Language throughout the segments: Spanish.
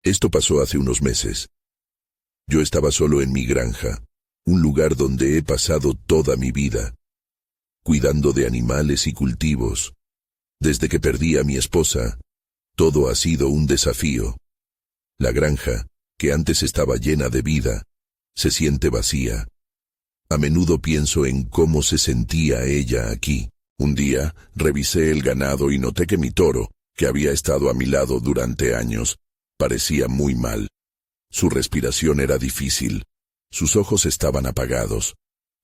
Esto pasó hace unos meses. Yo estaba solo en mi granja, un lugar donde he pasado toda mi vida, cuidando de animales y cultivos. Desde que perdí a mi esposa, todo ha sido un desafío. La granja, que antes estaba llena de vida, se siente vacía. A menudo pienso en cómo se sentía ella aquí. Un día, revisé el ganado y noté que mi toro, que había estado a mi lado durante años, parecía muy mal. Su respiración era difícil. Sus ojos estaban apagados.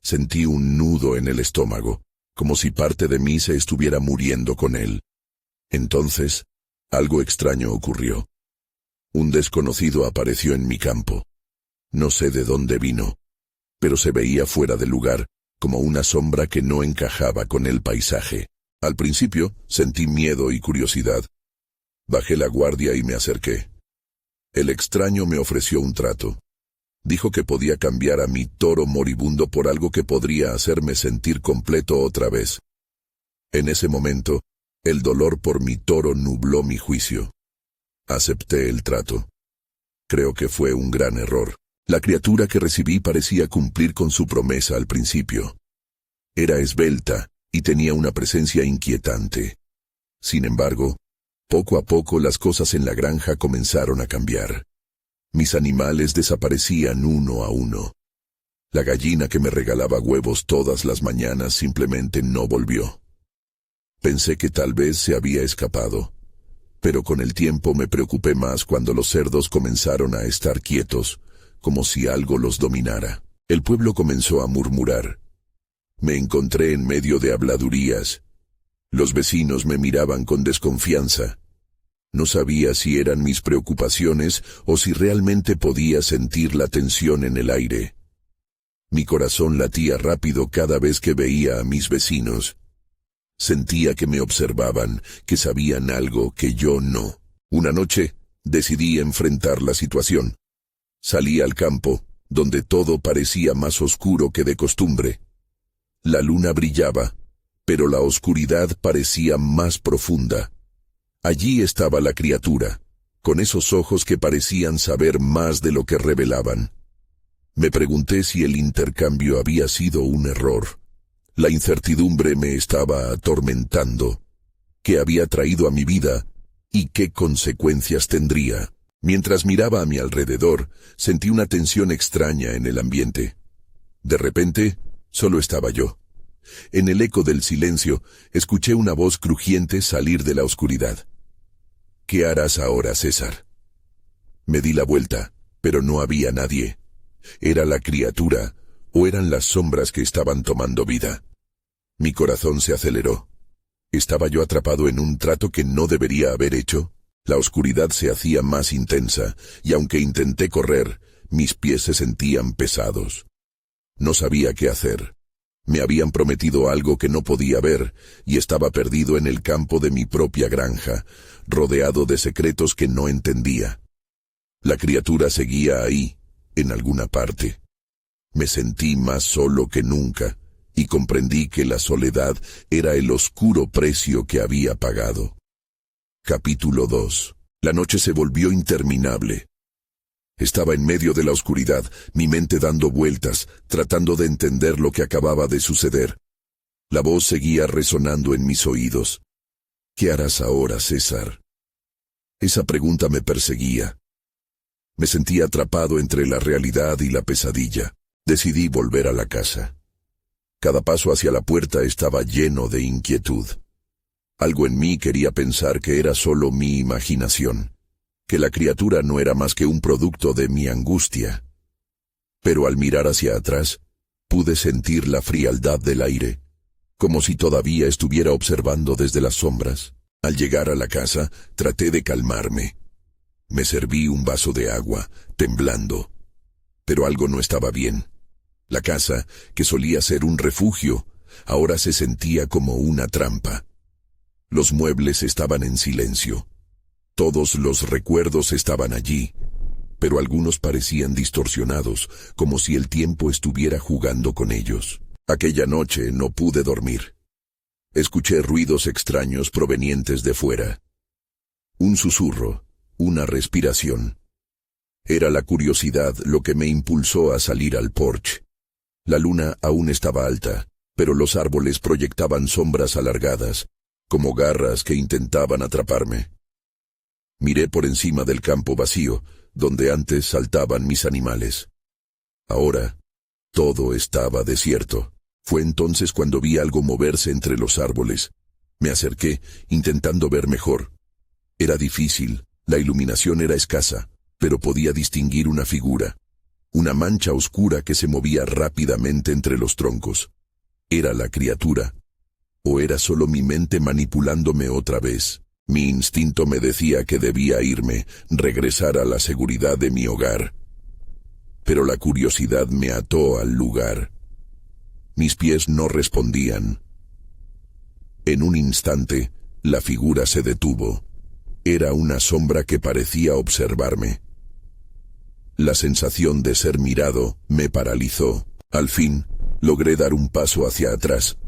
Sentí un nudo en el estómago, como si parte de mí se estuviera muriendo con él. Entonces, algo extraño ocurrió. Un desconocido apareció en mi campo. No sé de dónde vino, pero se veía fuera de lugar, como una sombra que no encajaba con el paisaje. Al principio, sentí miedo y curiosidad. Bajé la guardia y me acerqué. El extraño me ofreció un trato. Dijo que podía cambiar a mi toro moribundo por algo que podría hacerme sentir completo otra vez. En ese momento, el dolor por mi toro nubló mi juicio. Acepté el trato. Creo que fue un gran error. La criatura que recibí parecía cumplir con su promesa al principio. Era esbelta y tenía una presencia inquietante. Sin embargo, poco a poco las cosas en la granja comenzaron a cambiar. Mis animales desaparecían uno a uno. La gallina que me regalaba huevos todas las mañanas simplemente no volvió. Pensé que tal vez se había escapado, pero con el tiempo me preocupé más cuando los cerdos comenzaron a estar quietos, como si algo los dominara. El pueblo comenzó a murmurar. Me encontré en medio de habladurías. Los vecinos me miraban con desconfianza. No sabía si eran mis preocupaciones o si realmente podía sentir la tensión en el aire. Mi corazón latía rápido cada vez que veía a mis vecinos. Sentía que me observaban, que sabían algo que yo no. Una noche, decidí enfrentar la situación. Salí al campo, donde todo parecía más oscuro que de costumbre. La luna brillaba, pero la oscuridad parecía más profunda. Allí estaba la criatura, con esos ojos que parecían saber más de lo que revelaban. Me pregunté si el intercambio había sido un error. La incertidumbre me estaba atormentando. ¿Qué había traído a mi vida y qué consecuencias tendría? Mientras miraba a mi alrededor, sentí una tensión extraña en el ambiente. De repente, solo estaba yo. En el eco del silencio, escuché una voz crujiente salir de la oscuridad. ¿Qué harás ahora, César? Me di la vuelta, pero no había nadie. ¿Era la criatura o eran las sombras que estaban tomando vida? Mi corazón se aceleró. ¿Estaba yo atrapado en un trato que no debería haber hecho? La oscuridad se hacía más intensa, y aunque intenté correr, mis pies se sentían pesados. No sabía qué hacer. Me habían prometido algo que no podía ver, y estaba perdido en el campo de mi propia granja, rodeado de secretos que no entendía. La criatura seguía ahí, en alguna parte. Me sentí más solo que nunca, y comprendí que la soledad era el oscuro precio que había pagado. Capítulo 2. La noche se volvió interminable. Estaba en medio de la oscuridad, mi mente dando vueltas, tratando de entender lo que acababa de suceder. La voz seguía resonando en mis oídos. ¿Qué harás ahora, César? Esa pregunta me perseguía. Me sentía atrapado entre la realidad y la pesadilla. Decidí volver a la casa. Cada paso hacia la puerta estaba lleno de inquietud. Algo en mí quería pensar que era solo mi imaginación, que la criatura no era más que un producto de mi angustia. Pero al mirar hacia atrás, pude sentir la frialdad del aire, como si todavía estuviera observando desde las sombras. Al llegar a la casa, traté de calmarme. Me serví un vaso de agua, temblando. Pero algo no estaba bien. La casa, que solía ser un refugio, ahora se sentía como una trampa. Los muebles estaban en silencio. Todos los recuerdos estaban allí, pero algunos parecían distorsionados, como si el tiempo estuviera jugando con ellos. Aquella noche no pude dormir. Escuché ruidos extraños provenientes de fuera. Un susurro, una respiración, Era la curiosidad lo que me impulsó a salir al porche. La luna aún estaba alta, pero los árboles proyectaban sombras alargadas, como garras que intentaban atraparme. Miré por encima del campo vacío, donde antes saltaban mis animales. Ahora, todo estaba desierto. Fue entonces cuando vi algo moverse entre los árboles. Me acerqué, intentando ver mejor. Era difícil, la iluminación era escasa, pero podía distinguir una figura. Una mancha oscura que se movía rápidamente entre los troncos. ¿Era la criatura? ¿O era solo mi mente manipulándome otra vez? Mi instinto me decía que debía irme, regresar a la seguridad de mi hogar. Pero la curiosidad me ató al lugar. Mis pies no respondían. En un instante, la figura se detuvo. Era una sombra que parecía observarme. La sensación de ser mirado me paralizó. Al fin, logré dar un paso hacia atrás,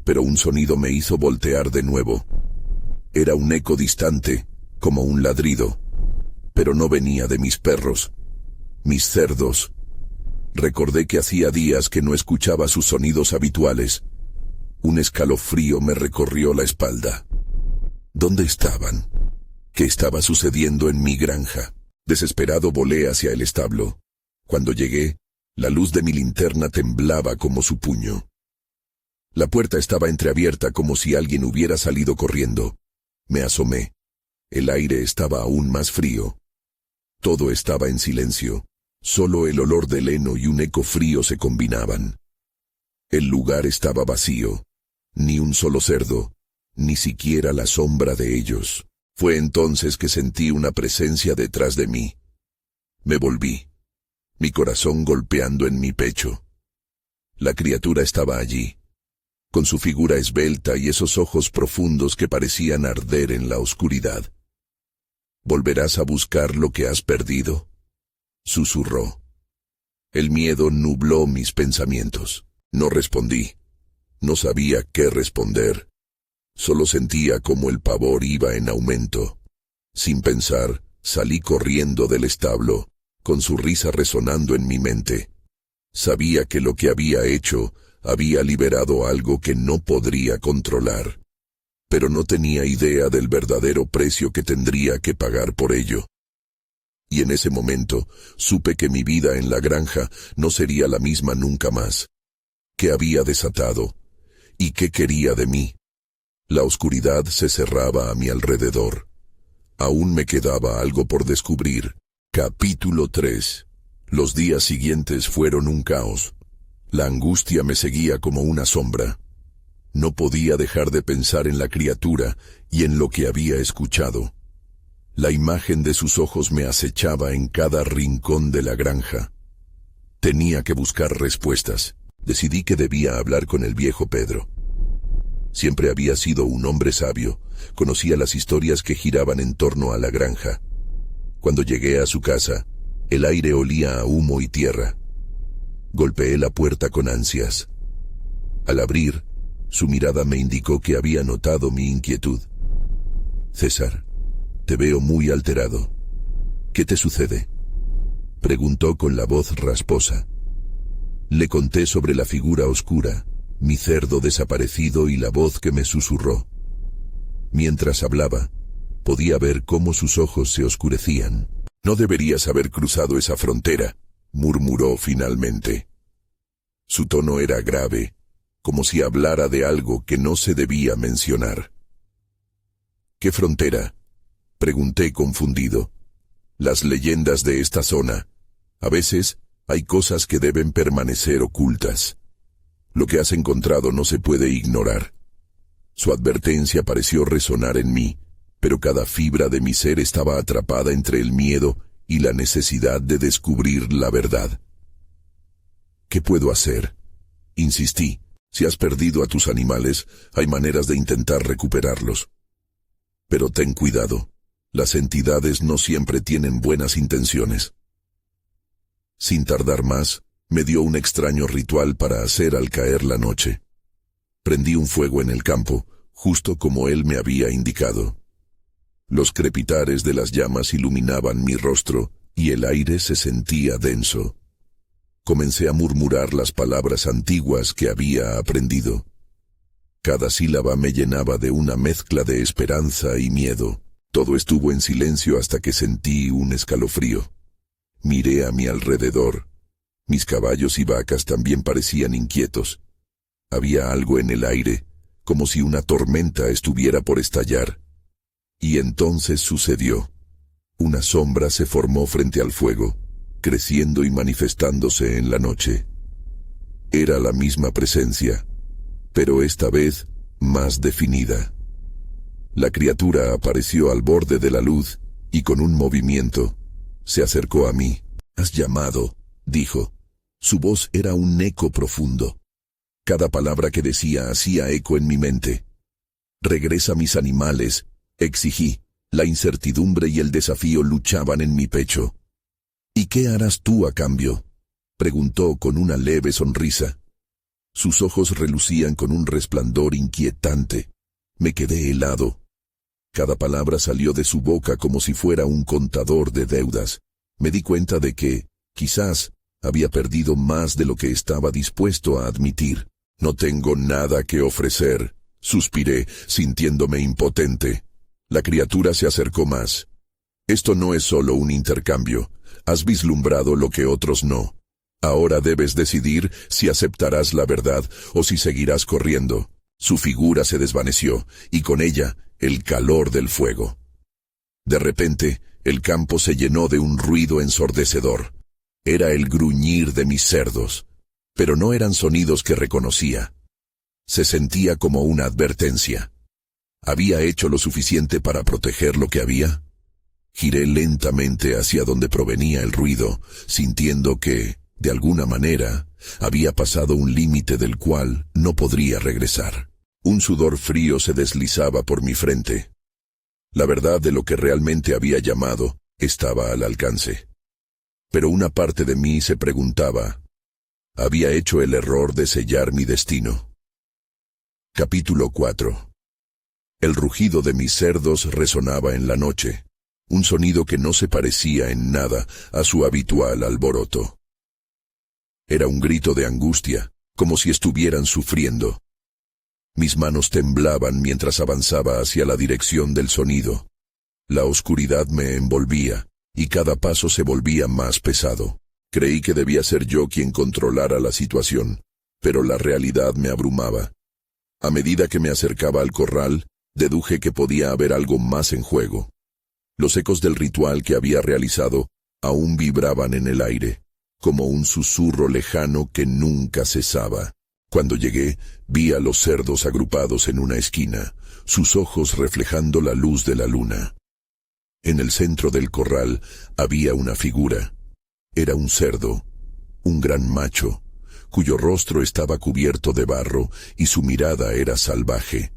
pero un sonido me hizo voltear de nuevo. Era un eco distante, como un ladrido, pero no venía de mis perros, mis cerdos. Recordé que hacía días que no escuchaba sus sonidos habituales. Un escalofrío me recorrió la espalda. ¿Dónde estaban? ¿Qué estaba sucediendo en mi granja? Desesperado volé hacia el establo. Cuando llegué, la luz de mi linterna temblaba como su puño. La puerta estaba entreabierta como si alguien hubiera salido corriendo. Me asomé. El aire estaba aún más frío. Todo estaba en silencio. Solo el olor del heno y un eco frío se combinaban. El lugar estaba vacío. Ni un solo cerdo, ni siquiera la sombra de ellos. Fue entonces que sentí una presencia detrás de mí. Me volví, mi corazón golpeando en mi pecho. La criatura estaba allí, con su figura esbelta y esos ojos profundos que parecían arder en la oscuridad. ¿Volverás a buscar lo que has perdido?, susurró. El miedo nubló mis pensamientos. No respondí. No sabía qué responder. Solo sentía como el pavor iba en aumento. Sin pensar, salí corriendo del establo, con su risa resonando en mi mente. Sabía que lo que había hecho había liberado algo que no podría controlar, pero no tenía idea del verdadero precio que tendría que pagar por ello. Y en ese momento supe que mi vida en la granja no sería la misma nunca más. ¿Qué había desatado? ¿Y qué quería de mí? La oscuridad se cerraba a mi alrededor. Aún me quedaba algo por descubrir. Capítulo 3. Los días siguientes fueron un caos. La angustia me seguía como una sombra. No podía dejar de pensar en la criatura y en lo que había escuchado. La imagen de sus ojos me acechaba en cada rincón de la granja. Tenía que buscar respuestas. Decidí que debía hablar con el viejo Pedro. Siempre había sido un hombre sabio. Conocía las historias que giraban en torno a la granja. Cuando llegué a su casa, el aire olía a humo y tierra. Golpeé la puerta con ansias. Al abrir, su mirada me indicó que había notado mi inquietud. «César, te veo muy alterado. ¿Qué te sucede?», preguntó con la voz rasposa. Le conté sobre la figura oscura, mi cerdo desaparecido y la voz que me susurró. Mientras hablaba, podía ver cómo sus ojos se oscurecían. «No deberías haber cruzado esa frontera», murmuró finalmente. Su tono era grave, como si hablara de algo que no se debía mencionar. «¿Qué frontera?», pregunté confundido. «Las leyendas de esta zona. A veces hay cosas que deben permanecer ocultas. Lo que has encontrado no se puede ignorar». Su advertencia pareció resonar en mí, pero cada fibra de mi ser estaba atrapada entre el miedo y la necesidad de descubrir la verdad. «¿Qué puedo hacer?», insistí. «Si has perdido a tus animales, hay maneras de intentar recuperarlos. Pero ten cuidado, las entidades no siempre tienen buenas intenciones». Sin tardar más, me dio un extraño ritual para hacer al caer la noche. Prendí un fuego en el campo, justo como él me había indicado. Los crepitares de las llamas iluminaban mi rostro y el aire se sentía denso. Comencé a murmurar las palabras antiguas que había aprendido. Cada sílaba me llenaba de una mezcla de esperanza y miedo. Todo estuvo en silencio hasta que sentí un escalofrío. Miré a mi alrededor. Mis caballos y vacas también parecían inquietos. Había algo en el aire, como si una tormenta estuviera por estallar. Y entonces sucedió. Una sombra se formó frente al fuego, creciendo y manifestándose en la noche. Era la misma presencia, pero esta vez más definida. La criatura apareció al borde de la luz y con un movimiento se acercó a mí. «Has llamado», dijo. Su voz era un eco profundo. Cada palabra que decía hacía eco en mi mente. «Regresa mis animales», exigí. La incertidumbre y el desafío luchaban en mi pecho. «¿Y qué harás tú a cambio?», preguntó con una leve sonrisa. Sus ojos relucían con un resplandor inquietante. Me quedé helado. Cada palabra salió de su boca como si fuera un contador de deudas. Me di cuenta de que, quizás, había perdido más de lo que estaba dispuesto a admitir. «No tengo nada que ofrecer», suspiré, sintiéndome impotente. La criatura se acercó más. «Esto no es solo un intercambio. Has vislumbrado lo que otros no. Ahora debes decidir si aceptarás la verdad o si seguirás corriendo». Su figura se desvaneció, y con ella, el calor del fuego. De repente, el campo se llenó de un ruido ensordecedor. Era el gruñir de mis cerdos, pero no eran sonidos que reconocía. Se sentía como una advertencia. ¿Había hecho lo suficiente para proteger lo que había? Giré lentamente hacia donde provenía el ruido, sintiendo que, de alguna manera, había pasado un límite del cual no podría regresar. Un sudor frío se deslizaba por mi frente. La verdad de lo que realmente había llamado estaba al alcance. Pero una parte de mí se preguntaba, ¿había hecho el error de sellar mi destino? Capítulo 4. El rugido de mis cerdos resonaba en la noche, un sonido que no se parecía en nada a su habitual alboroto. Era un grito de angustia, como si estuvieran sufriendo. Mis manos temblaban mientras avanzaba hacia la dirección del sonido. La oscuridad me envolvía, y cada paso se volvía más pesado. Creí que debía ser yo quien controlara la situación, pero la realidad me abrumaba. A medida que me acercaba al corral, deduje que podía haber algo más en juego. Los ecos del ritual que había realizado aún vibraban en el aire, como un susurro lejano que nunca cesaba. Cuando llegué, vi a los cerdos agrupados en una esquina, sus ojos reflejando la luz de la luna. En el centro del corral había una figura. Era un cerdo, un gran macho, cuyo rostro estaba cubierto de barro y su mirada era salvaje.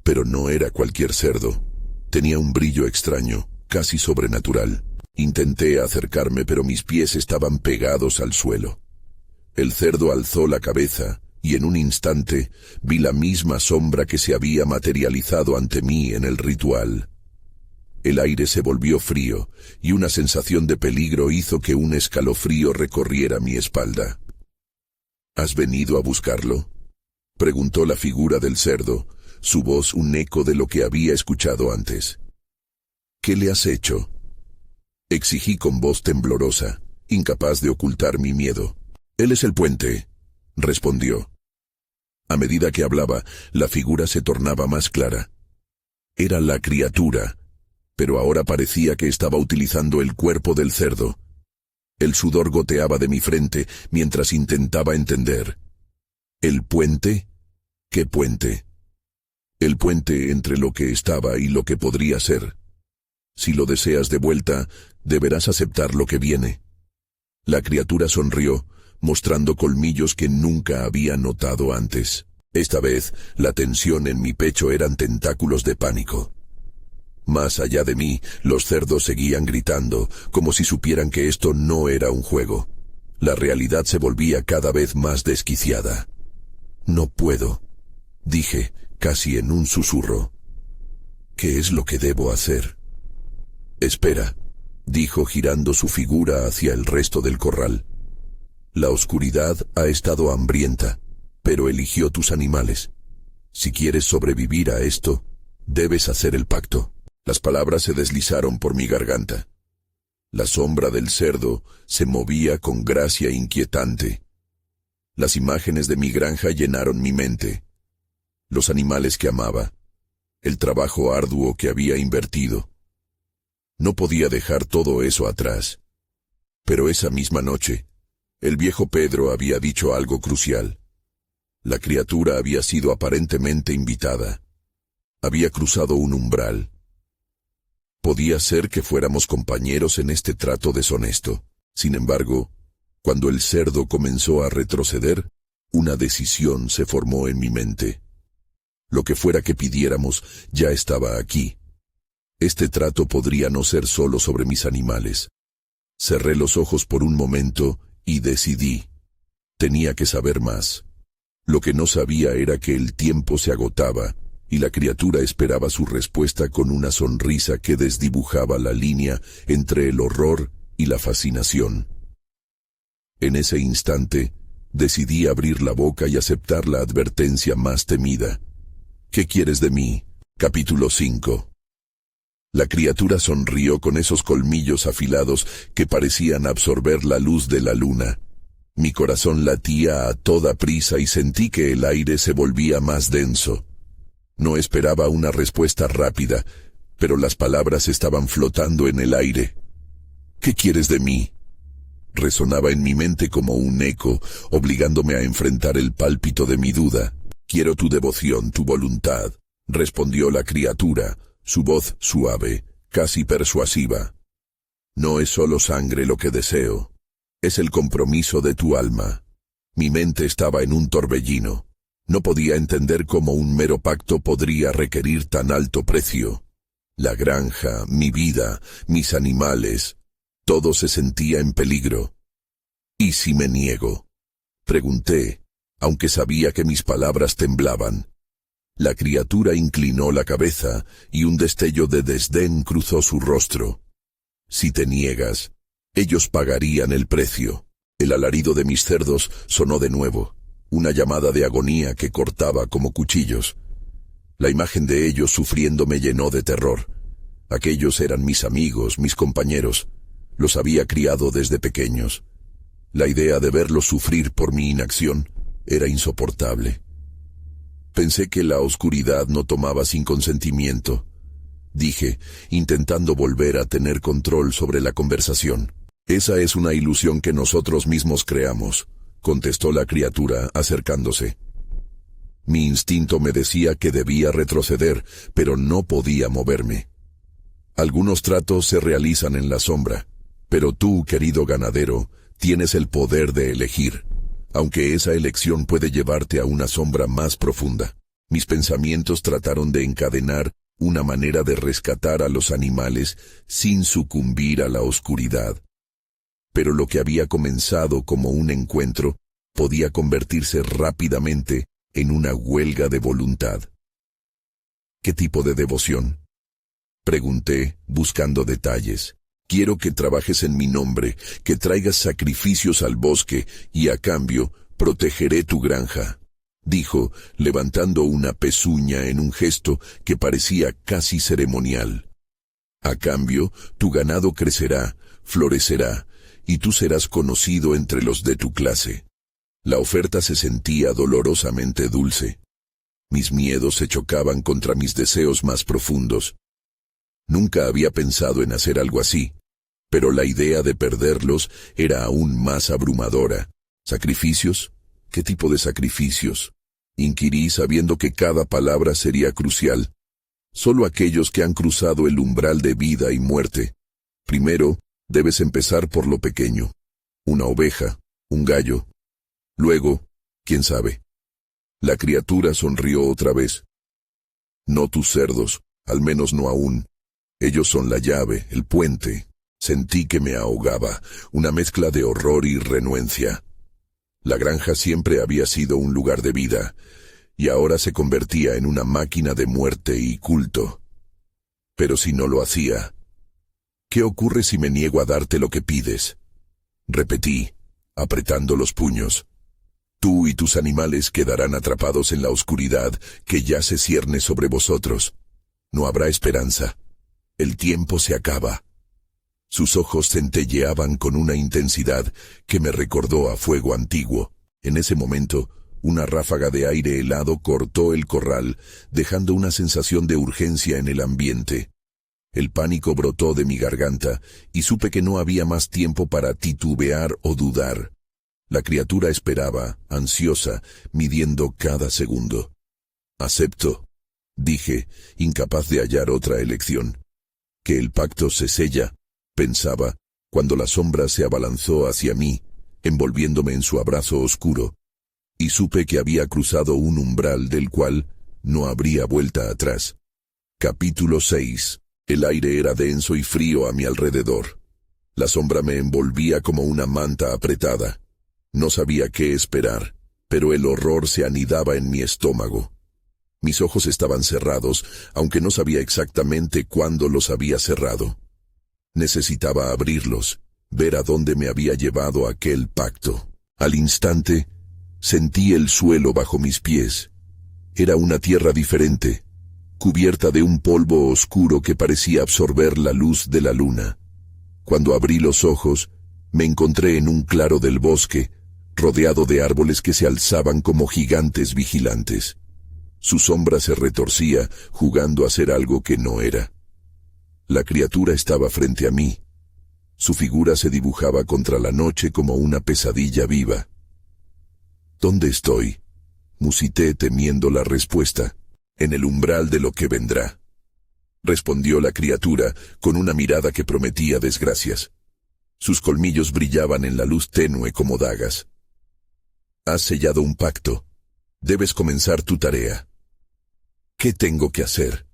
Pero no era cualquier cerdo. Tenía un brillo extraño, casi sobrenatural. Intenté acercarme, pero mis pies estaban pegados al suelo. El cerdo alzó la cabeza, y en un instante vi la misma sombra que se había materializado ante mí en el ritual. El aire se volvió frío, y una sensación de peligro hizo que un escalofrío recorriera mi espalda. ¿Has venido a buscarlo?, preguntó la figura del cerdo, su voz un eco de lo que había escuchado antes. ¿Qué le has hecho?, exigí con voz temblorosa, incapaz de ocultar mi miedo. Él es el puente, respondió. A medida que hablaba, la figura se tornaba más clara. Era la criatura, pero ahora parecía que estaba utilizando el cuerpo del cerdo. El sudor goteaba de mi frente mientras intentaba entender. ¿El puente? ¿Qué puente? El puente entre lo que estaba y lo que podría ser. Si lo deseas de vuelta, deberás aceptar lo que viene. La criatura sonrió, mostrando colmillos que nunca había notado antes. Esta vez, la tensión en mi pecho eran tentáculos de pánico. Más allá de mí, los cerdos seguían gritando, como si supieran que esto no era un juego. La realidad se volvía cada vez más desquiciada. No puedo, dije, casi en un susurro. ¿Qué es lo que debo hacer? Espera, dijo girando su figura hacia el resto del corral. La oscuridad ha estado hambrienta, pero eligió tus animales. Si quieres sobrevivir a esto, debes hacer el pacto. Las palabras se deslizaron por mi garganta. La sombra del cerdo se movía con gracia inquietante. Las imágenes de mi granja llenaron mi mente. Los animales que amaba, el trabajo arduo que había invertido. No podía dejar todo eso atrás. Pero esa misma noche, el viejo Pedro había dicho algo crucial. La criatura había sido aparentemente invitada. Había cruzado un umbral. Podía ser que fuéramos compañeros en este trato deshonesto. Sin embargo, cuando el cerdo comenzó a retroceder, una decisión se formó en mi mente. Lo que fuera que pidiéramos ya estaba aquí. Este trato podría no ser solo sobre mis animales. Cerré los ojos por un momento y decidí. Tenía que saber más. Lo que no sabía era que el tiempo se agotaba y la criatura esperaba su respuesta con una sonrisa que desdibujaba la línea entre el horror y la fascinación. En ese instante, decidí abrir la boca y aceptar la advertencia más temida. ¿Qué quieres de mí? Capítulo 5. La criatura sonrió con esos colmillos afilados que parecían absorber la luz de la luna. Mi corazón latía a toda prisa y sentí que el aire se volvía más denso. No esperaba una respuesta rápida, pero las palabras estaban flotando en el aire. ¿Qué quieres de mí? Resonaba en mi mente como un eco, obligándome a enfrentar el pálpito de mi duda. Quiero tu devoción, tu voluntad, respondió la criatura, su voz suave, casi persuasiva. No es solo sangre lo que deseo. Es el compromiso de tu alma. Mi mente estaba en un torbellino. No podía entender cómo un mero pacto podría requerir tan alto precio. La granja, mi vida, mis animales, todo se sentía en peligro. ¿Y si me niego? Pregunté, aunque sabía que mis palabras temblaban. La criatura inclinó la cabeza y un destello de desdén cruzó su rostro. Si te niegas, ellos pagarían el precio. El alarido de mis cerdos sonó de nuevo, una llamada de agonía que cortaba como cuchillos. La imagen de ellos sufriendo me llenó de terror. Aquellos eran mis amigos, mis compañeros. Los había criado desde pequeños. La idea de verlos sufrir por mi inacción era insoportable. Pensé que la oscuridad no tomaba sin consentimiento. Dije, intentando volver a tener control sobre la conversación. Esa es una ilusión que nosotros mismos creamos, contestó la criatura, acercándose. Mi instinto me decía que debía retroceder, pero no podía moverme. Algunos tratos se realizan en la sombra, pero tú, querido ganadero, tienes el poder de elegir, aunque esa elección puede llevarte a una sombra más profunda. Mis pensamientos trataron de encadenar una manera de rescatar a los animales sin sucumbir a la oscuridad. Pero lo que había comenzado como un encuentro podía convertirse rápidamente en una huelga de voluntad. ¿Qué tipo de devoción? Pregunté, buscando detalles. Quiero que trabajes en mi nombre, que traigas sacrificios al bosque y a cambio protegeré tu granja, dijo, levantando una pezuña en un gesto que parecía casi ceremonial. A cambio, tu ganado crecerá, florecerá, y tú serás conocido entre los de tu clase. La oferta se sentía dolorosamente dulce. Mis miedos se chocaban contra mis deseos más profundos. Nunca había pensado en hacer algo así, pero la idea de perderlos era aún más abrumadora. ¿Sacrificios? ¿Qué tipo de sacrificios? Inquirí sabiendo que cada palabra sería crucial. Solo aquellos que han cruzado el umbral de vida y muerte. Primero, debes empezar por lo pequeño. Una oveja, un gallo. Luego, ¿quién sabe? La criatura sonrió otra vez. No tus cerdos, al menos no aún. Ellos son la llave, el puente. Sentí que me ahogaba, una mezcla de horror y renuencia. La granja siempre había sido un lugar de vida, y ahora se convertía en una máquina de muerte y culto. Pero si no lo hacía, ¿Qué ocurre si me niego a darte lo que pides? Repetí, apretando los puños. Tú y tus animales quedarán atrapados en la oscuridad que ya se cierne sobre vosotros. No habrá esperanza. El tiempo se acaba. Sus ojos centelleaban con una intensidad que me recordó a fuego antiguo. En ese momento, una ráfaga de aire helado cortó el corral, dejando una sensación de urgencia en el ambiente. El pánico brotó de mi garganta y supe que no había más tiempo para titubear o dudar. La criatura esperaba, ansiosa, midiendo cada segundo. «Acepto», dije, incapaz de hallar otra elección. «Que el pacto se sella», pensaba, cuando la sombra se abalanzó hacia mí, envolviéndome en su abrazo oscuro, y supe que había cruzado un umbral del cual no habría vuelta atrás. Capítulo 6. El aire era denso y frío a mi alrededor. La sombra me envolvía como una manta apretada. No sabía qué esperar, pero el horror se anidaba en mi estómago. Mis ojos estaban cerrados, aunque no sabía exactamente cuándo los había cerrado. Necesitaba abrirlos, ver a dónde me había llevado aquel pacto. Al instante, sentí el suelo bajo mis pies. Era una tierra diferente, cubierta de un polvo oscuro que parecía absorber la luz de la luna. Cuando abrí los ojos, me encontré en un claro del bosque, rodeado de árboles que se alzaban como gigantes vigilantes. Su sombra se retorcía, jugando a ser algo que no era. La criatura estaba frente a mí. Su figura se dibujaba contra la noche como una pesadilla viva. «¿Dónde estoy?», musité temiendo la respuesta. «En el umbral de lo que vendrá», respondió la criatura con una mirada que prometía desgracias. Sus colmillos brillaban en la luz tenue como dagas. «Has sellado un pacto. Debes comenzar tu tarea». «¿Qué tengo que hacer?».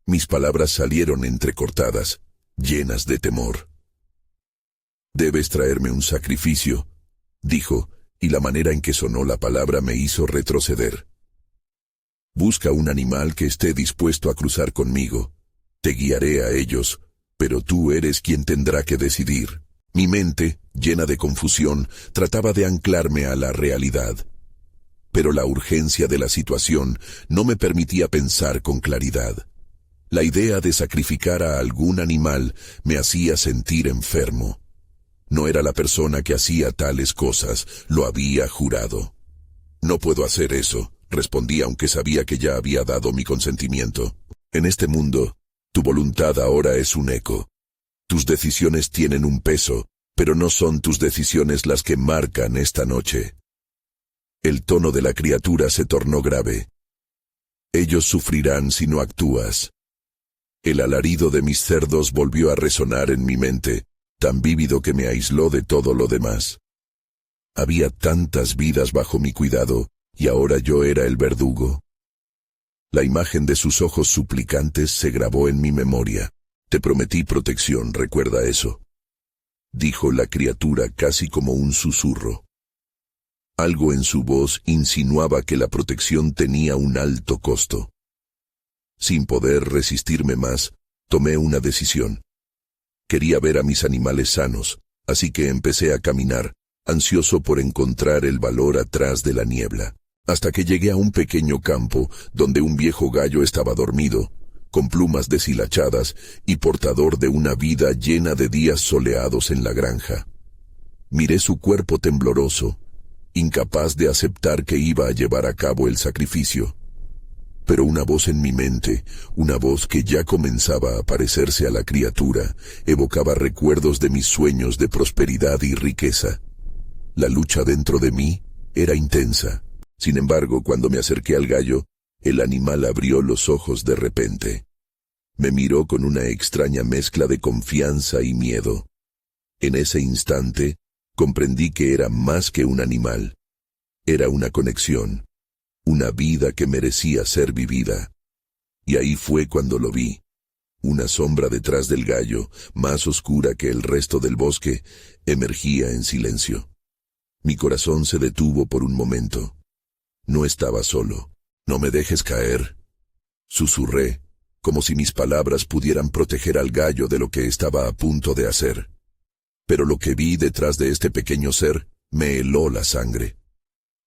Mis palabras salieron entrecortadas, llenas de temor. «Debes traerme un sacrificio», dijo, y la manera en que sonó la palabra me hizo retroceder. «Busca un animal que esté dispuesto a cruzar conmigo. Te guiaré a ellos, pero tú eres quien tendrá que decidir». Mi mente, llena de confusión, trataba de anclarme a la realidad. Pero la urgencia de la situación no me permitía pensar con claridad. La idea de sacrificar a algún animal me hacía sentir enfermo. No era la persona que hacía tales cosas, lo había jurado. «No puedo hacer eso», respondí aunque sabía que ya había dado mi consentimiento. «En este mundo, tu voluntad ahora es un eco. Tus decisiones tienen un peso, pero no son tus decisiones las que marcan esta noche». El tono de la criatura se tornó grave. «Ellos sufrirán si no actúas». El alarido de mis cerdos volvió a resonar en mi mente, tan vívido que me aisló de todo lo demás. Había tantas vidas bajo mi cuidado, y ahora yo era el verdugo. La imagen de sus ojos suplicantes se grabó en mi memoria. «Te prometí protección, recuerda eso», dijo la criatura casi como un susurro. Algo en su voz insinuaba que la protección tenía un alto costo. Sin poder resistirme más, tomé una decisión. Quería ver a mis animales sanos, así que empecé a caminar, ansioso por encontrar el valor atrás de la niebla, hasta que llegué a un pequeño campo donde un viejo gallo estaba dormido, con plumas deshilachadas y portador de una vida llena de días soleados en la granja. Miré su cuerpo tembloroso, incapaz de aceptar que iba a llevar a cabo el sacrificio. Pero una voz en mi mente, una voz que ya comenzaba a parecerse a la criatura, evocaba recuerdos de mis sueños de prosperidad y riqueza. La lucha dentro de mí era intensa. Sin embargo, cuando me acerqué al gallo, el animal abrió los ojos de repente. Me miró con una extraña mezcla de confianza y miedo. En ese instante, comprendí que era más que un animal. Era una conexión, una vida que merecía ser vivida. Y ahí fue cuando lo vi. Una sombra detrás del gallo, más oscura que el resto del bosque, emergía en silencio. Mi corazón se detuvo por un momento. No estaba solo. «No me dejes caer», susurré, como si mis palabras pudieran proteger al gallo de lo que estaba a punto de hacer. Pero lo que vi detrás de este pequeño ser me heló la sangre.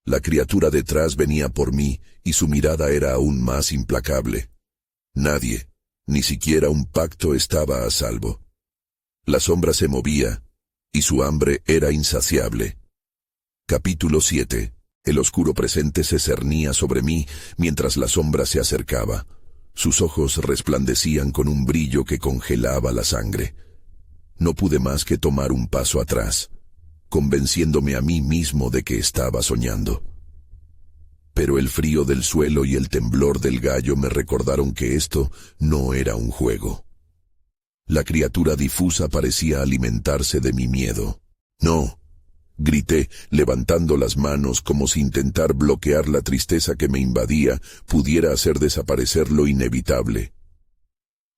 La criatura detrás venía por mí y su mirada era aún más implacable. Nadie, ni siquiera un pacto, estaba a salvo. La sombra se movía y su hambre era insaciable. Capítulo 7. El oscuro presente se cernía sobre mí mientras la sombra se acercaba. Sus ojos resplandecían con un brillo que congelaba la sangre. No pude más que tomar un paso atrás, convenciéndome a mí mismo de que estaba soñando. Pero el frío del suelo y el temblor del gallo me recordaron que esto no era un juego. La criatura difusa parecía alimentarse de mi miedo. «No», grité, levantando las manos como si intentar bloquear la tristeza que me invadía pudiera hacer desaparecer lo inevitable.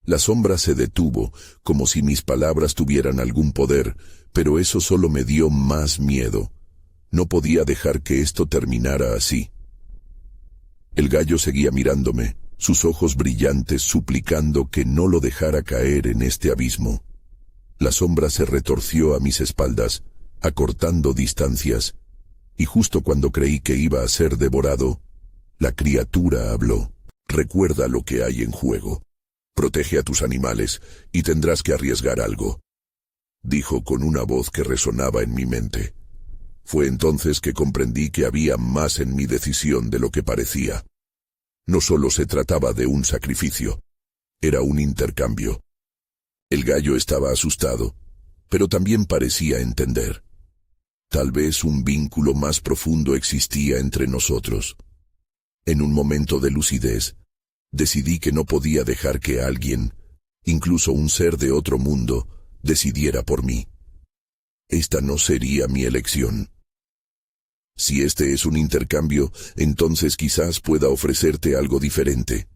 La sombra se detuvo, como si mis palabras tuvieran algún poder, pero eso solo me dio más miedo. No podía dejar que esto terminara así. El gallo seguía mirándome, sus ojos brillantes suplicando que no lo dejara caer en este abismo. La sombra se retorció a mis espaldas, acortando distancias, y justo cuando creí que iba a ser devorado, la criatura habló. «Recuerda lo que hay en juego. Protege a tus animales y tendrás que arriesgar algo», dijo con una voz que resonaba en mi mente. Fue entonces que comprendí que había más en mi decisión de lo que parecía. No solo se trataba de un sacrificio, era un intercambio. El gallo estaba asustado, pero también parecía entender. Tal vez un vínculo más profundo existía entre nosotros. En un momento de lucidez, decidí que no podía dejar que alguien, incluso un ser de otro mundo, decidiera por mí. Esta no sería mi elección. Si este es un intercambio, entonces quizás pueda ofrecerte algo diferente,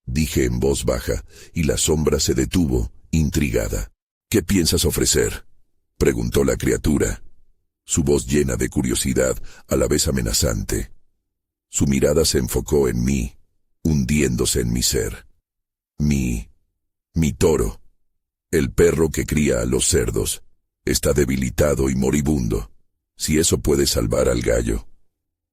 dije en voz baja, y la sombra se detuvo, intrigada. «¿Qué piensas ofrecer?», preguntó la criatura, su voz llena de curiosidad, a la vez amenazante. Su mirada se enfocó en mí, hundiéndose en mi ser. Mi toro, el perro que cría a los cerdos, está debilitado y moribundo. Si eso puede salvar al gallo»,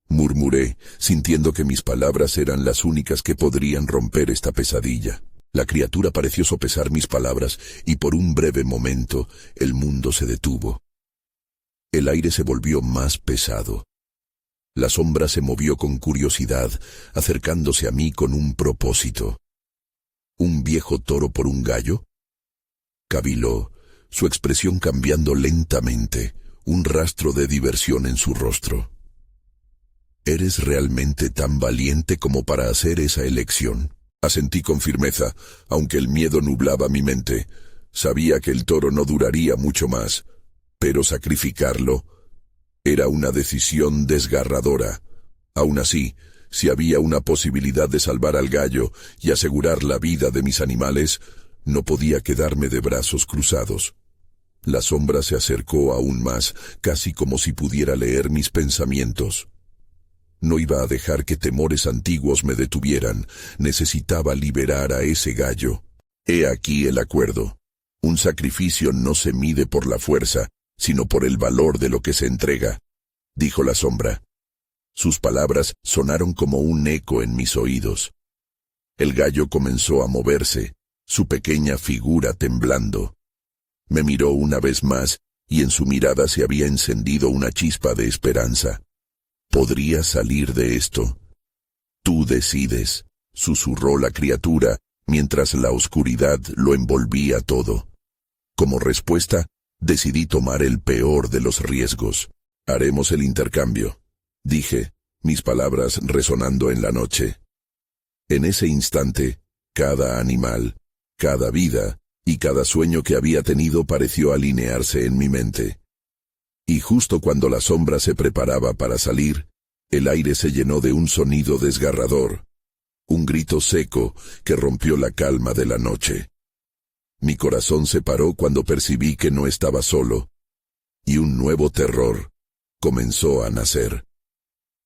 murmuré, sintiendo que mis palabras eran las únicas que podrían romper esta pesadilla. La criatura pareció sopesar mis palabras y por un breve momento el mundo se detuvo. El aire se volvió más pesado. La sombra se movió con curiosidad, acercándose a mí con un propósito. ¿Un viejo toro por un gallo?, caviló, su expresión cambiando lentamente, un rastro de diversión en su rostro. «¿Eres realmente tan valiente como para hacer esa elección?», asentí con firmeza, aunque el miedo nublaba mi mente. Sabía que el toro no duraría mucho más, pero sacrificarlo era una decisión desgarradora. Aún así, si había una posibilidad de salvar al gallo y asegurar la vida de mis animales, no podía quedarme de brazos cruzados. La sombra se acercó aún más, casi como si pudiera leer mis pensamientos. No iba a dejar que temores antiguos me detuvieran. Necesitaba liberar a ese gallo. He aquí el acuerdo. Un sacrificio no se mide por la fuerza, sino por el valor de lo que se entrega, dijo la sombra. Sus palabras sonaron como un eco en mis oídos. El gallo comenzó a moverse, su pequeña figura temblando. Me miró una vez más, y en su mirada se había encendido una chispa de esperanza. «Podría salir de esto. Tú decides», susurró la criatura, mientras la oscuridad lo envolvía todo. Como respuesta, decidí tomar el peor de los riesgos. «Haremos el intercambio», dije, mis palabras resonando en la noche. En ese instante, cada animal, cada vida y cada sueño que había tenido pareció alinearse en mi mente. Y justo cuando la sombra se preparaba para salir, el aire se llenó de un sonido desgarrador, un grito seco que rompió la calma de la noche. Mi corazón se paró cuando percibí que no estaba solo, y un nuevo terror comenzó a nacer.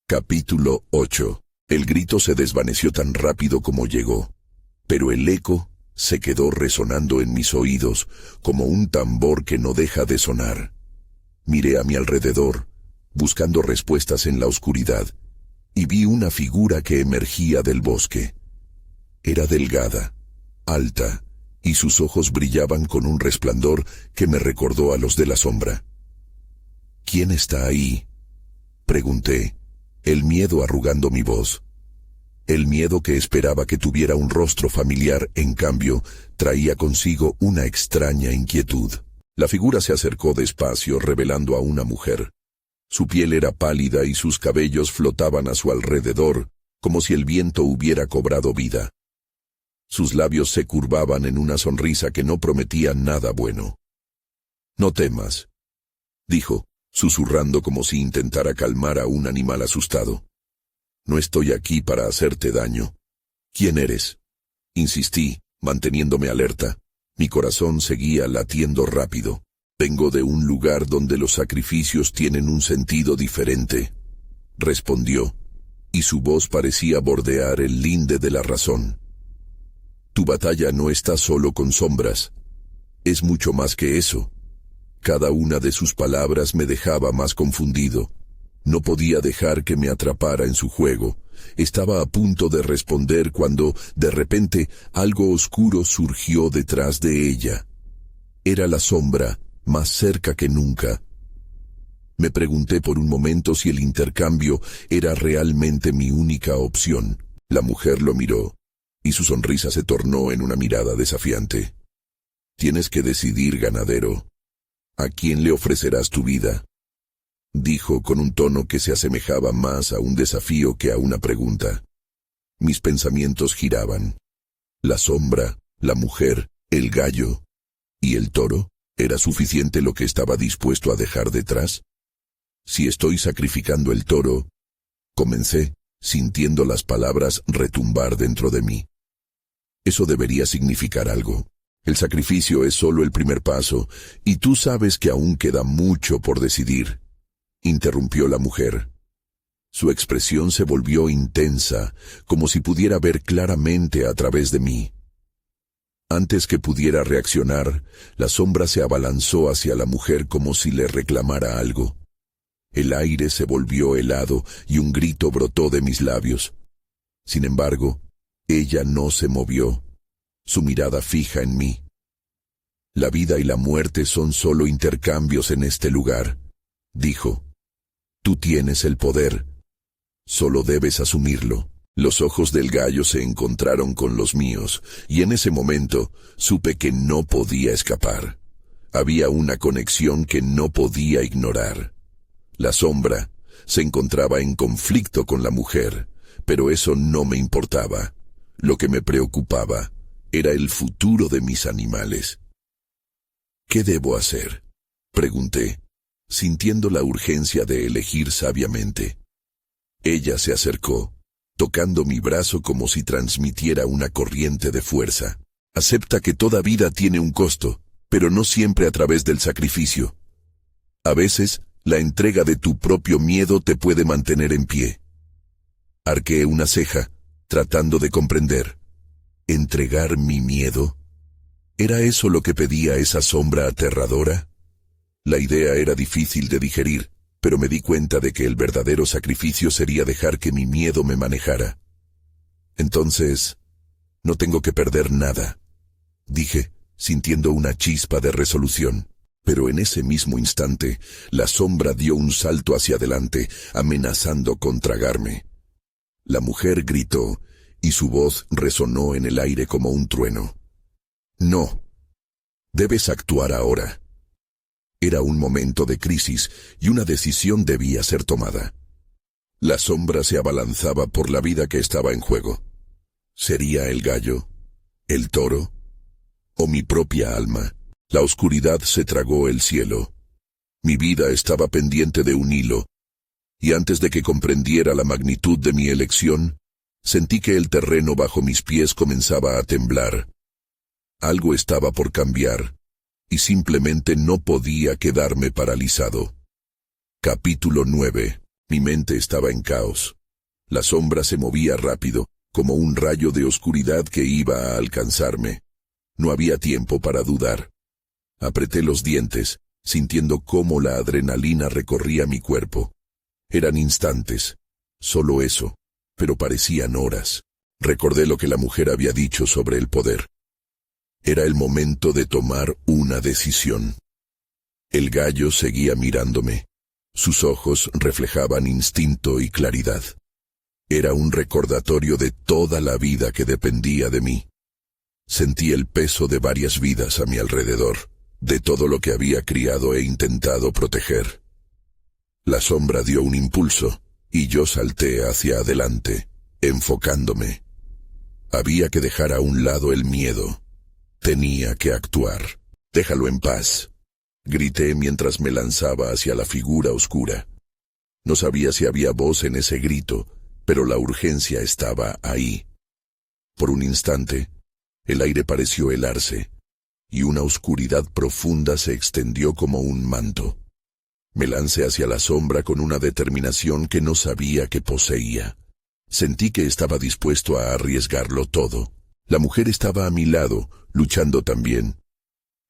Capítulo 8. El grito se desvaneció tan rápido como llegó. pero el eco se quedó resonando en mis oídos como un tambor que no deja de sonar. Miré a mi alrededor, buscando respuestas en la oscuridad, y vi una figura que emergía del bosque. Era delgada, alta, y sus ojos brillaban con un resplandor que me recordó a los de la sombra. ¿Quién está ahí?, pregunté, el miedo arrugando mi voz. El miedo que esperaba que tuviera un rostro familiar, en cambio, traía consigo una extraña inquietud. La figura se acercó despacio, revelando a una mujer. Su piel era pálida y sus cabellos flotaban a su alrededor, como si el viento hubiera cobrado vida. Sus labios se curvaban en una sonrisa que no prometía nada bueno. «No temas», dijo, susurrando como si intentara calmar a un animal asustado. «No estoy aquí para hacerte daño». «¿Quién eres?», insistí, manteniéndome alerta. Mi corazón seguía latiendo rápido. «Vengo de un lugar donde los sacrificios tienen un sentido diferente», respondió, y su voz parecía bordear el linde de la razón. «Tu batalla no está solo con sombras. Es mucho más que eso». Cada una de sus palabras me dejaba más confundido. No podía dejar que me atrapara en su juego. Estaba a punto de responder cuando, de repente, algo oscuro surgió detrás de ella. Era la sombra, más cerca que nunca. Me pregunté por un momento si el intercambio era realmente mi única opción. La mujer lo miró, y su sonrisa se tornó en una mirada desafiante. «Tienes que decidir, ganadero. ¿A quién le ofrecerás tu vida?», dijo con un tono que se asemejaba más a un desafío que a una pregunta. Mis pensamientos giraban. La sombra, la mujer, el gallo y el toro, ¿era suficiente lo que estaba dispuesto a dejar detrás? Si estoy sacrificando el toro, comencé, sintiendo las palabras retumbar dentro de mí. Eso debería significar algo. El sacrificio es solo el primer paso, y tú sabes que aún queda mucho por decidir, interrumpió la mujer. Su expresión se volvió intensa, como si pudiera ver claramente a través de mí. Antes que pudiera reaccionar, la sombra se abalanzó hacia la mujer como si le reclamara algo. El aire se volvió helado y un grito brotó de mis labios. Sin embargo, ella no se movió, su mirada fija en mí. «La vida y la muerte son solo intercambios en este lugar», dijo. «Tú tienes el poder. Solo debes asumirlo». Los ojos del gallo se encontraron con los míos, y en ese momento supe que no podía escapar. Había una conexión que no podía ignorar. La sombra se encontraba en conflicto con la mujer, pero eso no me importaba. Lo que me preocupaba era el futuro de mis animales. «¿Qué debo hacer?», pregunté, sintiendo la urgencia de elegir sabiamente. Ella se acercó, tocando mi brazo como si transmitiera una corriente de fuerza. «Acepta que toda vida tiene un costo, pero no siempre a través del sacrificio. A veces, la entrega de tu propio miedo te puede mantener en pie». Arqueé una ceja, tratando de comprender. ¿Entregar mi miedo? ¿Era eso lo que pedía esa sombra aterradora? La idea era difícil de digerir, pero me di cuenta de que el verdadero sacrificio sería dejar que mi miedo me manejara. «Entonces, no tengo que perder nada», dije, sintiendo una chispa de resolución. Pero en ese mismo instante, la sombra dio un salto hacia adelante, amenazando con tragarme. La mujer gritó, y su voz resonó en el aire como un trueno. «No. Debes actuar ahora». Era un momento de crisis, y una decisión debía ser tomada. La sombra se abalanzaba por la vida que estaba en juego. ¿Sería el gallo? ¿El toro? ¿O mi propia alma? La oscuridad se tragó el cielo. Mi vida estaba pendiente de un hilo, y antes de que comprendiera la magnitud de mi elección, sentí que el terreno bajo mis pies comenzaba a temblar. Algo estaba por cambiar, y simplemente no podía quedarme paralizado. Capítulo 9. Mi mente estaba en caos. La sombra se movía rápido, como un rayo de oscuridad que iba a alcanzarme. No había tiempo para dudar. Apreté los dientes, sintiendo cómo la adrenalina recorría mi cuerpo. Eran instantes, solo eso, pero parecían horas. Recordé lo que la mujer había dicho sobre el poder. Era el momento de tomar una decisión. El gallo seguía mirándome. Sus ojos reflejaban instinto y claridad. Era un recordatorio de toda la vida que dependía de mí. Sentí el peso de varias vidas a mi alrededor, de todo lo que había criado e intentado proteger. La sombra dio un impulso, y yo salté hacia adelante, enfocándome. Había que dejar a un lado el miedo. Tenía que actuar. «Déjalo en paz», grité mientras me lanzaba hacia la figura oscura. No sabía si había voz en ese grito, pero la urgencia estaba ahí. Por un instante, el aire pareció helarse, y una oscuridad profunda se extendió como un manto. Me lancé hacia la sombra con una determinación que no sabía que poseía. Sentí que estaba dispuesto a arriesgarlo todo. La mujer estaba a mi lado, luchando también.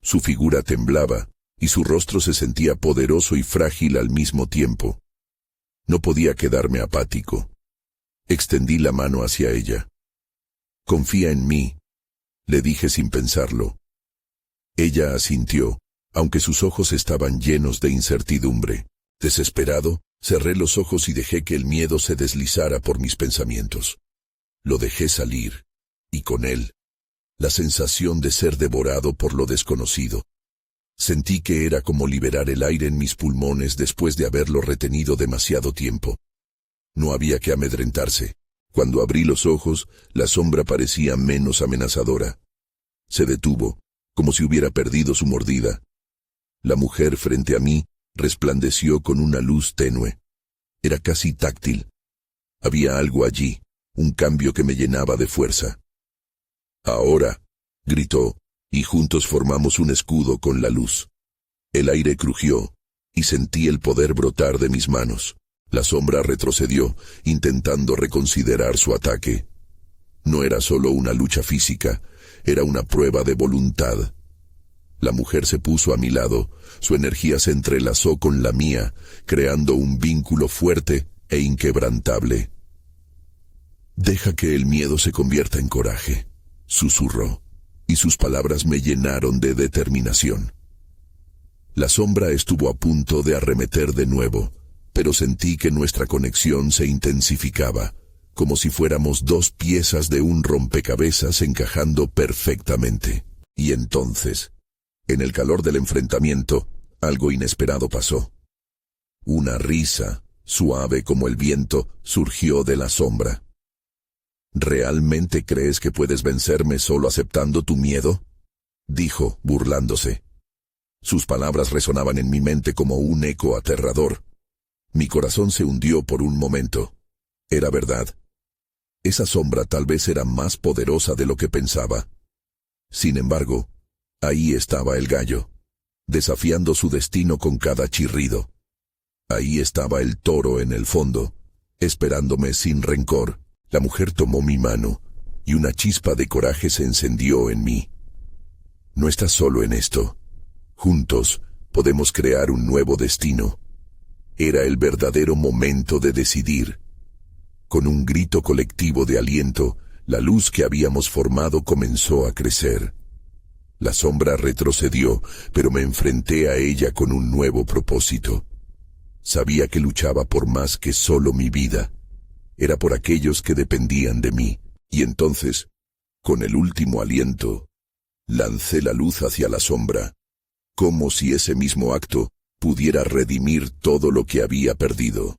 Su figura temblaba, y su rostro se sentía poderoso y frágil al mismo tiempo. No podía quedarme apático. Extendí la mano hacia ella. «Confía en mí», le dije sin pensarlo. Ella asintió, aunque sus ojos estaban llenos de incertidumbre. Desesperado, cerré los ojos y dejé que el miedo se deslizara por mis pensamientos. Lo dejé salir, y con él, la sensación de ser devorado por lo desconocido. Sentí que era como liberar el aire en mis pulmones después de haberlo retenido demasiado tiempo. No había que amedrentarse. Cuando abrí los ojos, la sombra parecía menos amenazadora. Se detuvo, como si hubiera perdido su mordida. La mujer frente a mí resplandeció con una luz tenue. Era casi táctil. Había algo allí, un cambio que me llenaba de fuerza. «Ahora», gritó, y juntos formamos un escudo con la luz. El aire crujió, y sentí el poder brotar de mis manos. La sombra retrocedió, intentando reconsiderar su ataque. No era solo una lucha física, era una prueba de voluntad. La mujer se puso a mi lado, su energía se entrelazó con la mía, creando un vínculo fuerte e inquebrantable. «Deja que el miedo se convierta en coraje», susurró, y sus palabras me llenaron de determinación. La sombra estuvo a punto de arremeter de nuevo, pero sentí que nuestra conexión se intensificaba, como si fuéramos dos piezas de un rompecabezas encajando perfectamente. Y entonces, en el calor del enfrentamiento, algo inesperado pasó. Una risa, suave como el viento, surgió de la sombra. «¿Realmente crees que puedes vencerme solo aceptando tu miedo?», dijo, burlándose. Sus palabras resonaban en mi mente como un eco aterrador. Mi corazón se hundió por un momento. Era verdad. Esa sombra tal vez era más poderosa de lo que pensaba. Sin embargo, ahí estaba el gallo, desafiando su destino con cada chirrido. Ahí estaba el toro en el fondo, esperándome sin rencor. La mujer tomó mi mano, y una chispa de coraje se encendió en mí. «No estás solo en esto. Juntos podemos crear un nuevo destino». Era el verdadero momento de decidir. Con un grito colectivo de aliento, la luz que habíamos formado comenzó a crecer. La sombra retrocedió, pero me enfrenté a ella con un nuevo propósito. Sabía que luchaba por más que solo mi vida. Era por aquellos que dependían de mí. Y entonces, con el último aliento, lancé la luz hacia la sombra, como si ese mismo acto pudiera redimir todo lo que había perdido.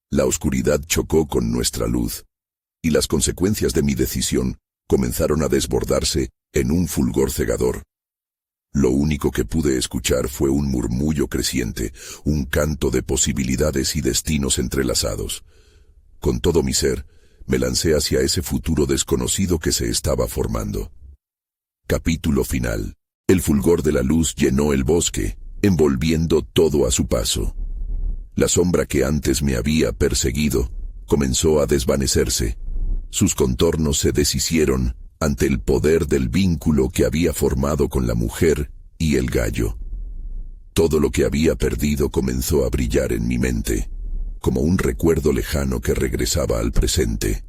La oscuridad chocó con nuestra luz, y las consecuencias de mi decisión comenzaron a desbordarse en un fulgor cegador. Lo único que pude escuchar fue un murmullo creciente, un canto de posibilidades y destinos entrelazados. Con todo mi ser, me lancé hacia ese futuro desconocido que se estaba formando. Capítulo final. El fulgor de la luz llenó el bosque, envolviendo todo a su paso. La sombra que antes me había perseguido comenzó a desvanecerse, Sus contornos se deshicieron ante el poder del vínculo que había formado con la mujer y el gallo. Todo lo que había perdido comenzó a brillar en mi mente, como un recuerdo lejano que regresaba al presente.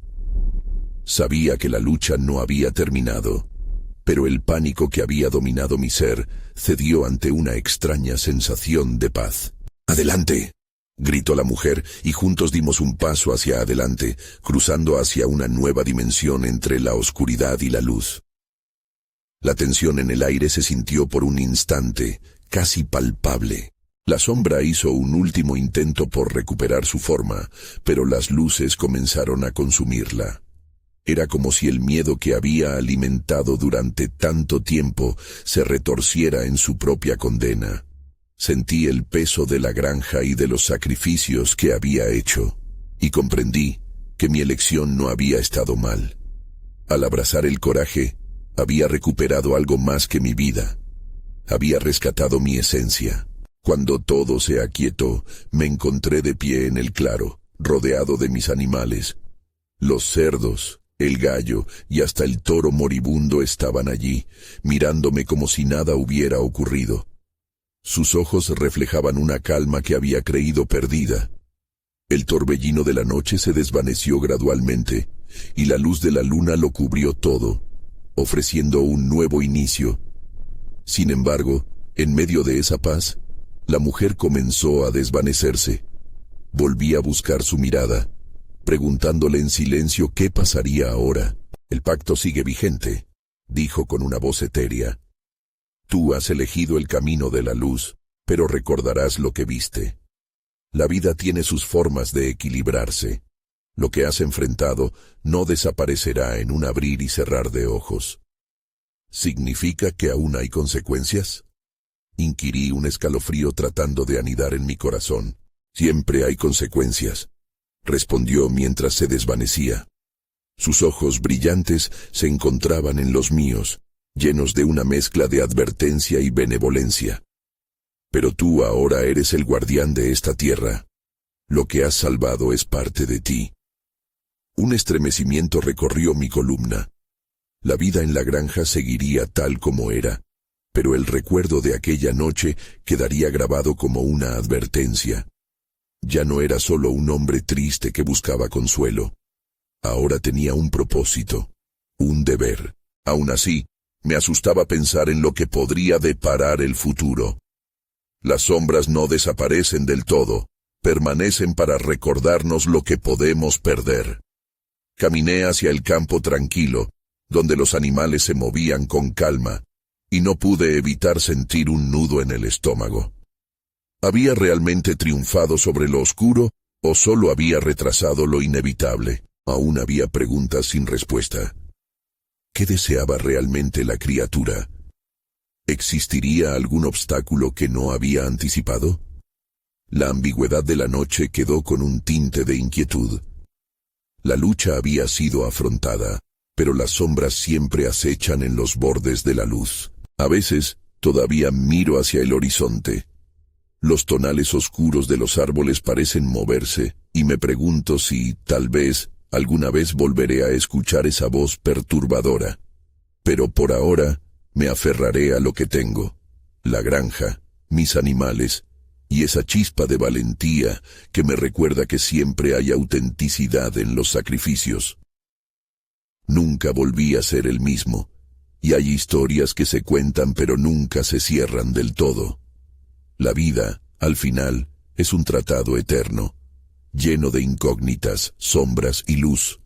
Sabía que la lucha no había terminado, pero el pánico que había dominado mi ser cedió ante una extraña sensación de paz. ¡Adelante!, gritó la mujer, y juntos dimos un paso hacia adelante, cruzando hacia una nueva dimensión entre la oscuridad y la luz. La tensión en el aire se sintió por un instante, casi palpable. La sombra hizo un último intento por recuperar su forma, pero las luces comenzaron a consumirla. Era como si el miedo que había alimentado durante tanto tiempo se retorciera en su propia condena. Sentí el peso de la granja y de los sacrificios que había hecho, y comprendí que mi elección no había estado mal. Al abrazar el coraje, había recuperado algo más que mi vida. Había rescatado mi esencia. Cuando todo se aquietó, me encontré de pie en el claro, rodeado de mis animales. Los cerdos, el gallo y hasta el toro moribundo estaban allí, mirándome como si nada hubiera ocurrido. Sus ojos reflejaban una calma que había creído perdida. El torbellino de la noche se desvaneció gradualmente, y la luz de la luna lo cubrió todo, ofreciendo un nuevo inicio. Sin embargo, en medio de esa paz, la mujer comenzó a desvanecerse. Volví a buscar su mirada, preguntándole en silencio qué pasaría ahora. «El pacto sigue vigente», dijo con una voz etérea. «Tú has elegido el camino de la luz, pero recordarás lo que viste. La vida tiene sus formas de equilibrarse. Lo que has enfrentado no desaparecerá en un abrir y cerrar de ojos». «¿Significa que aún hay consecuencias?», inquirí, un escalofrío tratando de anidar en mi corazón. «Siempre hay consecuencias», respondió mientras se desvanecía. Sus ojos brillantes se encontraban en los míos, llenos de una mezcla de advertencia y benevolencia. «Pero tú ahora eres el guardián de esta tierra. Lo que has salvado es parte de ti». Un estremecimiento recorrió mi columna. La vida en la granja seguiría tal como era, pero el recuerdo de aquella noche quedaría grabado como una advertencia. Ya no era solo un hombre triste que buscaba consuelo. Ahora tenía un propósito, un deber. Aún así, me asustaba pensar en lo que podría deparar el futuro. Las sombras no desaparecen del todo, permanecen para recordarnos lo que podemos perder. Caminé hacia el campo tranquilo, donde los animales se movían con calma, y no pude evitar sentir un nudo en el estómago. ¿Había realmente triunfado sobre lo oscuro, o solo había retrasado lo inevitable? Aún había preguntas sin respuesta. ¿Qué deseaba realmente la criatura? ¿Existiría algún obstáculo que no había anticipado? La ambigüedad de la noche quedó con un tinte de inquietud. La lucha había sido afrontada, pero las sombras siempre acechan en los bordes de la luz. A veces, todavía miro hacia el horizonte. Los tonales oscuros de los árboles parecen moverse, y me pregunto si, tal vez, alguna vez volveré a escuchar esa voz perturbadora. Pero por ahora, me aferraré a lo que tengo: la granja, mis animales, y esa chispa de valentía que me recuerda que siempre hay autenticidad en los sacrificios. Nunca volví a ser el mismo, y hay historias que se cuentan pero nunca se cierran del todo. La vida, al final, es un tratado eterno, lleno de incógnitas, sombras y luz.